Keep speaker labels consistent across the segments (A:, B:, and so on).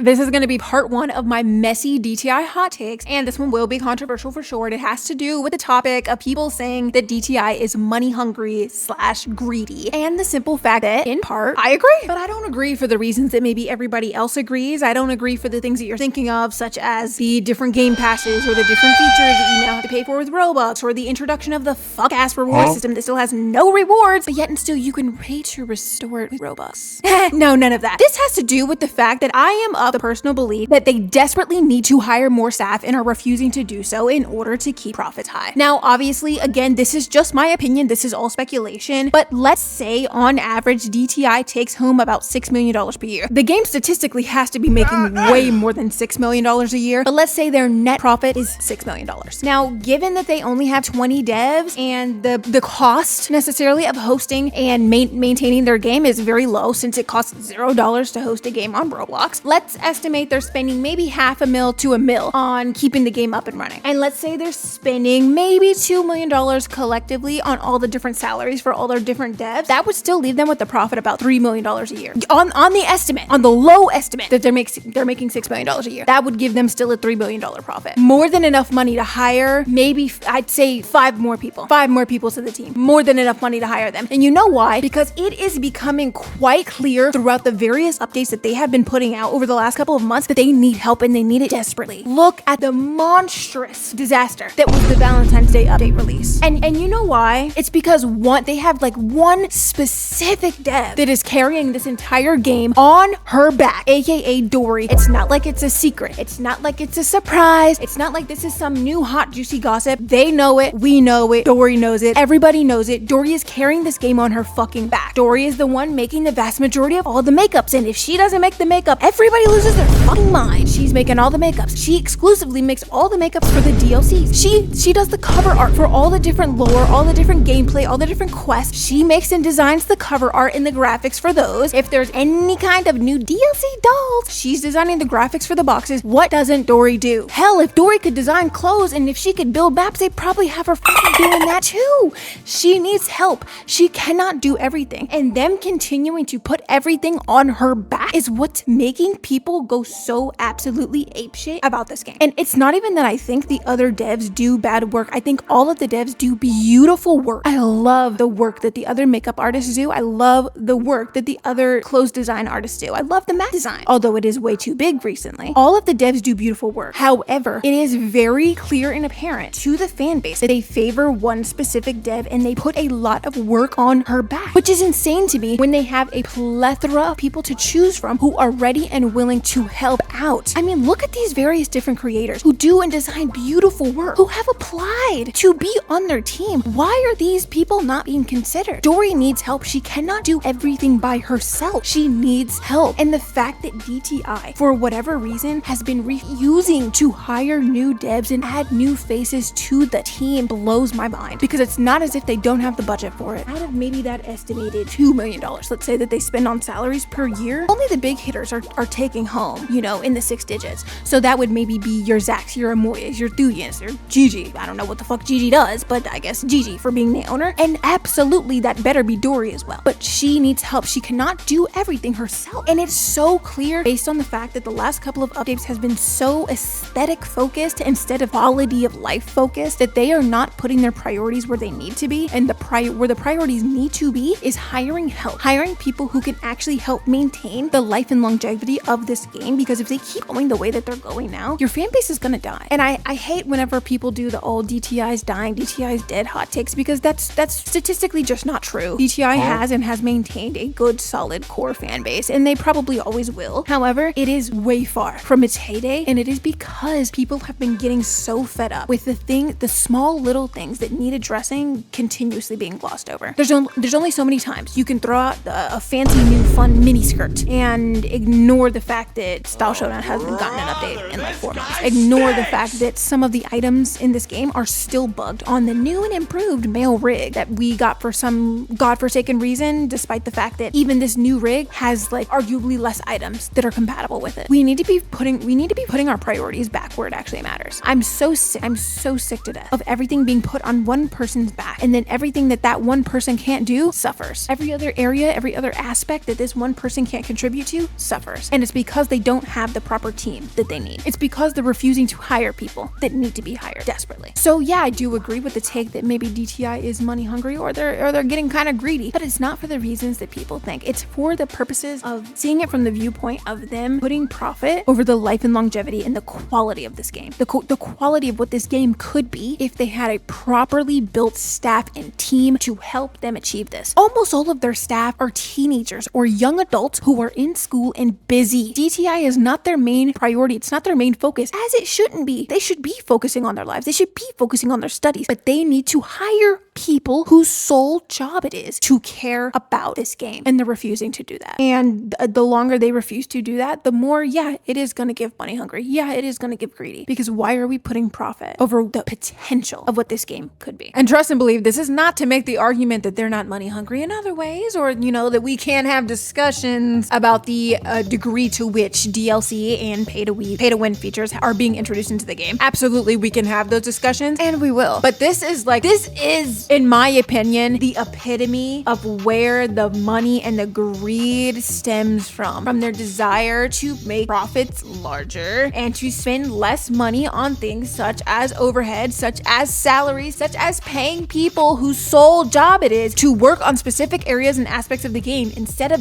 A: This is going to be part 1 of my messy DTI hot takes, and this one will be controversial for sure. It has to do with the topic of people saying that DTI is money hungry / greedy, and the simple fact that, in part, I agree. But I don't agree for the reasons that maybe everybody else agrees. I don't agree for the things that you're thinking of, such as the different game passes or the different features that you now have to pay for with Robux, or the introduction of the fuck-ass reward system that still has no rewards, but yet and still you can pay to restore it with Robux. No, none of that. This has to do with the fact that I am of the personal belief that they desperately need to hire more staff and are refusing to do so in order to keep profits high. Now, obviously, again, this is just my opinion. This is all speculation, but let's say on average, DTI takes home about $6 million per year. The game statistically has to be making way more than $6 million a year, but let's say their net profit is $6 million. Now, given that they only have 20 devs and the cost necessarily of hosting and maintaining their game is very low, since it costs $0 to host a game on Roblox, let's estimate they're spending maybe $500,000 to $1 million on keeping the game up and running. And let's say they're spending maybe $2 million collectively on all the different salaries for all their different devs. That would still leave them with a profit about $3 million a year. On the estimate, on the low estimate that they're making $6 million a year, that would give them still a $3 million profit. More than enough money to hire maybe, I'd say 5 more people to the team. More than enough money to hire them. And you know why? Because it is becoming quite clear throughout the various updates that they have been putting out over the last couple of months that they need help, and they need it desperately. Look at the monstrous disaster that was the Valentine's Day update release. And you know why? It's because they have like one specific dev that is carrying this entire game on her back, aka Dory. It's not like it's a secret. It's not like it's a surprise. It's not like this is some new hot juicy gossip. They know it. We know it. Dory knows it. Everybody knows it. Dory is carrying this game on her fucking back. Dory is the one making the vast majority of all the makeups, and if she doesn't make the makeup, everybody loses their fucking mind. She's making all the makeups. She exclusively makes all the makeups for the DLCs. She does the cover art for all the different lore, all the different gameplay, all the different quests. She makes and designs the cover art and the graphics for those. If there's any kind of new DLC dolls, she's designing the graphics for the boxes. What doesn't Dory do? Hell, if Dory could design clothes and if she could build maps, they'd probably have her fucking doing that too. She needs help. She cannot do everything. And them continuing to put everything on her back is what's making people go so absolutely apeshit about this game. And it's not even that I think the other devs do bad work. I think all of the devs do beautiful work. I love the work that the other makeup artists do. I love the work that the other clothes design artists do. I love the map design, although it is way too big recently. All of the devs do beautiful work. However, it is very clear and apparent to the fan base that they favor one specific dev and they put a lot of work on her back, which is insane to me when they have a plethora of people to choose from who are ready and willing to help out. I mean, look at these various different creators who do and design beautiful work, who have applied to be on their team. Why are these people not being considered? Dory needs help. She cannot do everything by herself. She needs help. And the fact that DTI, for whatever reason, has been refusing to hire new devs and add new faces to the team blows my mind, because it's not as if they don't have the budget for it. Out of maybe that estimated $2 million, let's say, that they spend on salaries per year, only the big hitters are taking home, in the 6 digits. So that would maybe be your Zax, your Amoyas, your Thuyans, your Gigi. I don't know what the fuck Gigi does, but I guess Gigi for being the owner. And absolutely that better be Dory as well. But she needs help. She cannot do everything herself. And it's so clear based on the fact that the last couple of updates has been so aesthetic focused instead of quality of life focused that they are not putting their priorities where they need to be. And where the priorities need to be is hiring help. Hiring people who can actually help maintain the life and longevity of this game, because if they keep going the way that they're going now, your fan base is gonna die. And I hate whenever people do the old DTI's dying, DTI's dead hot takes, because that's statistically just not true. DTI has and has maintained a good solid core fan base, and they probably always will. However, it is way far from its heyday, and it is because people have been getting so fed up with the small little things that need addressing continuously being glossed over. There's only so many times you can throw out a fancy new fun mini skirt and ignore the fact that Style Showdown hasn't gotten an update in like 4 months. Ignore the fact that some of the items in this game are still bugged on the new and improved male rig that we got for some godforsaken reason, despite the fact that even this new rig has like arguably less items that are compatible with it. We need to be putting our priorities back where it actually matters. I'm so sick to death of everything being put on one person's back, and then everything that one person can't do suffers. Every other area, every other aspect that this one person can't contribute to suffers. And it's because because they don't have the proper team that they need. It's because they're refusing to hire people that need to be hired desperately. So yeah, I do agree with the take that maybe DTI is money hungry or they're getting kind of greedy, but it's not for the reasons that people think. It's for the purposes of seeing it from the viewpoint of them putting profit over the life and longevity and the quality of this game. The quality of what this game could be if they had a properly built staff and team to help them achieve this. Almost all of their staff are teenagers or young adults who are in school and busy. DTI is not their main priority. It's not their main focus, as it shouldn't be. They should be focusing on their lives. They should be focusing on their studies, but they need to hire people whose sole job it is to care about this game, and they're refusing to do that. And the longer they refuse to do that, the more, yeah, it is going to give money hungry. Yeah, it is going to give greedy, because why are we putting profit over the potential of what this game could be? And trust and believe, this is not to make the argument that they're not money hungry in other ways, or, you know, that we can't have discussions about the degree to which DLC and pay to win features are being introduced into the game. Absolutely, we can have those discussions, and we will. But this is, in my opinion, the epitome of where the money and the greed stems from their desire to make profits larger and to spend less money on things such as overhead, such as salaries, such as paying people whose sole job it is to work on specific areas and aspects of the game, instead of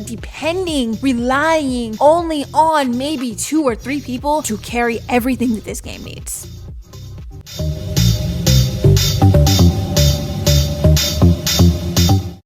A: relying only on maybe 2 or 3 people to carry everything that this game needs.